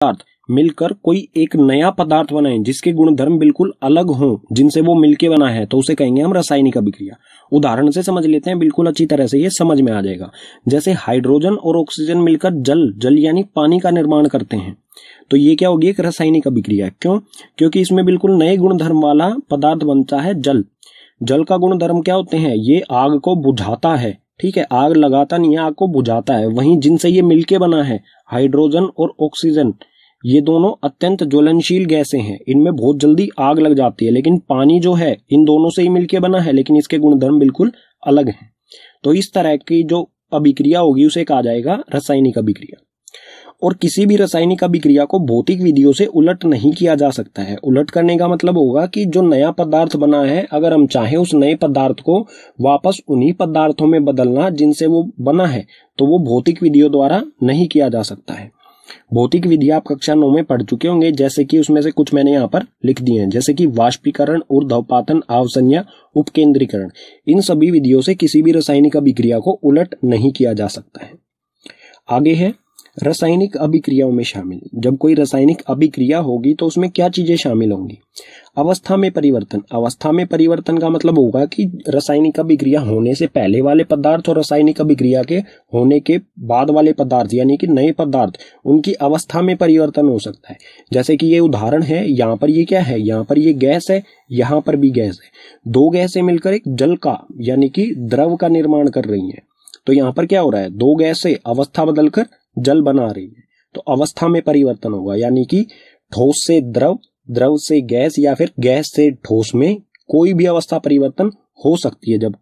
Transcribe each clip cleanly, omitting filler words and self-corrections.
पदार्थ मिलकर कोई एक नया पदार्थ बनाए जिसके गुणधर्म बिल्कुल अलग हों, जिनसे वो मिलके बना है, तो उसे कहेंगे हम रासायनिक अभिक्रिया। उदाहरण से समझ लेते हैं, बिल्कुल अच्छी तरह से ये समझ में आ जाएगा। जैसे हाइड्रोजन और ऑक्सीजन मिलकर जल यानी पानी का निर्माण करते हैं, तो ये क्या होगी, एक रासायनिक अभिक्रिया। क्यों? क्योंकि इसमें बिल्कुल नए गुणधर्म वाला पदार्थ बनता है जल। जल का गुणधर्म क्या होते हैं, ये आग को बुझाता है, ठीक है, आग लगाता नहीं है, आग को बुझाता है। वहीं जिनसे ये मिलके बना है हाइड्रोजन और ऑक्सीजन, ये दोनों अत्यंत ज्वलनशील गैसें हैं, इनमें बहुत जल्दी आग लग जाती है। लेकिन पानी जो है इन दोनों से ही मिलके बना है, लेकिन इसके गुणधर्म बिल्कुल अलग हैं। तो इस तरह की जो अभिक्रिया होगी उसे कहा जाएगा रासायनिक अभिक्रिया। और किसी भी रासायनिक अभिक्रिया को भौतिक विधियों से उलट नहीं किया जा सकता है। उलट करने का मतलब होगा कि जो नया पदार्थ बना है, अगर हम चाहें उस नए पदार्थ को वापस उन्हीं पदार्थों में बदलना जिनसे वो बना है, तो वो भौतिक विधियों द्वारा नहीं किया जा सकता है। भौतिक विधि आप कक्षा 9 में पढ़ चुके होंगे, जैसे कि उसमें से कुछ मैंने यहाँ पर लिख दिए हैं, जैसे कि वाष्पीकरण, ऊर्ध्वपातन, आवसंज्ञा, उपकेंद्रीकरण। इन सभी विधियों से किसी भी रासायनिक अभिक्रिया को उलट नहीं किया जा सकता है। आगे है रासायनिक अभिक्रियाओं में शामिल। जब कोई रासायनिक अभिक्रिया होगी तो उसमें क्या चीजें शामिल होंगी? अवस्था में परिवर्तन। अवस्था में परिवर्तन का मतलब होगा कि रासायनिक अभिक्रिया होने से पहले वाले पदार्थ और रासायनिक अभिक्रिया के होने के बाद वाले पदार्थ यानी कि नए पदार्थ, उनकी अवस्था में परिवर्तन हो सकता है। जैसे कि ये उदाहरण है, यहाँ पर ये क्या है, यहाँ पर ये गैस है, यहाँ पर भी गैस है। दो गैसें मिलकर एक जल का यानी कि द्रव का निर्माण कर रही है। तो यहाँ पर क्या हो रहा है, दो गैसें अवस्था बदलकर जल बना रही है, तो अवस्था में परिवर्तन होगा। यानी कि ठोस से द्रव, द्रव से गैस या फिर गैस से ठोस में कोई भी अवस्था परिवर्तन हो सकती है जब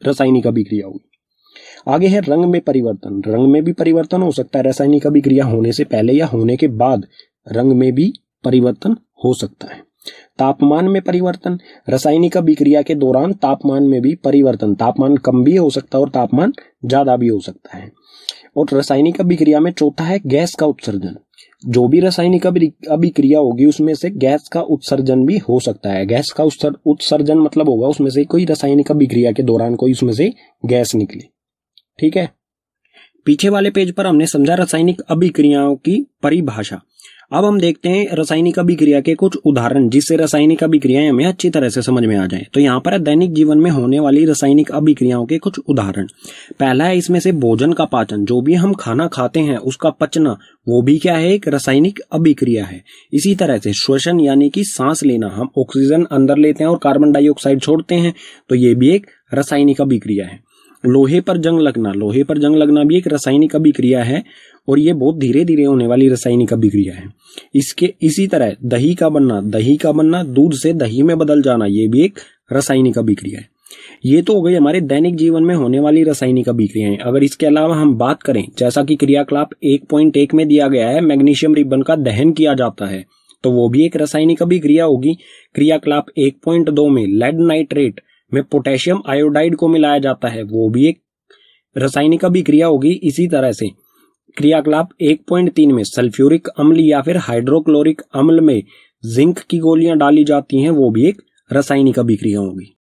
रासायनिक अभिक्रिया होगी। आगे है रंग में परिवर्तन। रंग में भी परिवर्तन हो सकता है, रासायनिक अभिक्रिया होने से पहले या होने के बाद रंग में भी परिवर्तन हो सकता है। तापमान में परिवर्तन। रासायनिक अभिक्रिया के दौरान तापमान में भी परिवर्तन, तापमान कम भी हो सकता है और तापमान ज्यादा भी हो सकता है। और रासायनिक अभिक्रिया में चौथा है गैस का उत्सर्जन। जो भी रासायनिक अभिक्रिया होगी उसमें से गैस का उत्सर्जन भी हो सकता है। गैस का उत्सर्जन मतलब होगा उसमें से कोई रासायनिक अभिक्रिया के दौरान कोई उसमें से गैस निकले, ठीक है। पीछे वाले पेज पर हमने समझा रासायनिक अभिक्रियाओं की परिभाषा। अब हम देखते हैं रासायनिक अभिक्रिया के कुछ उदाहरण, जिससे रासायनिक अभिक्रियाएं हमें अच्छी तरह से समझ में आ जाएं। तो यहाँ पर है दैनिक जीवन में होने वाली रासायनिक अभिक्रियाओं के कुछ उदाहरण। पहला है इसमें से भोजन का पाचन। जो भी हम खाना खाते हैं उसका पचना, वो भी क्या है, एक रासायनिक अभिक्रिया है। इसी तरह से श्वसन यानी कि सांस लेना, हम ऑक्सीजन अंदर लेते हैं और कार्बन डाइऑक्साइड छोड़ते हैं, तो ये भी एक रासायनिक अभिक्रिया है। लोहे पर जंग लगना, लोहे पर जंग लगना भी एक रासायनिक अभिक्रिया है और ये बहुत धीरे धीरे होने वाली रासायनिक अभिक्रिया है। इसी तरह दही का बनना, दूध से दही में बदल जाना, ये भी एक रासायनिक अभिक्रिया है। ये तो हो गई हमारे दैनिक जीवन में होने वाली रासायनिक अभिक्रियाएं। अगर इसके अलावा हम बात करें, जैसा कि क्रियाकलाप 1.1 में दिया गया है, मैग्नीशियम रिबन का दहन किया जाता है, तो वो भी एक रासायनिक अभिक्रिया होगी। क्रियाकलाप 1.2 में लेड नाइट्रेट में पोटेशियम आयोडाइड को मिलाया जाता है, वो भी एक रासायनिक अभिक्रिया होगी। इसी तरह से क्रियाकलाप 1.3 में सल्फ्यूरिक अम्ल या फिर हाइड्रोक्लोरिक अम्ल में जिंक की गोलियां डाली जाती हैं, वो भी एक रासायनिक अभिक्रिया होगी।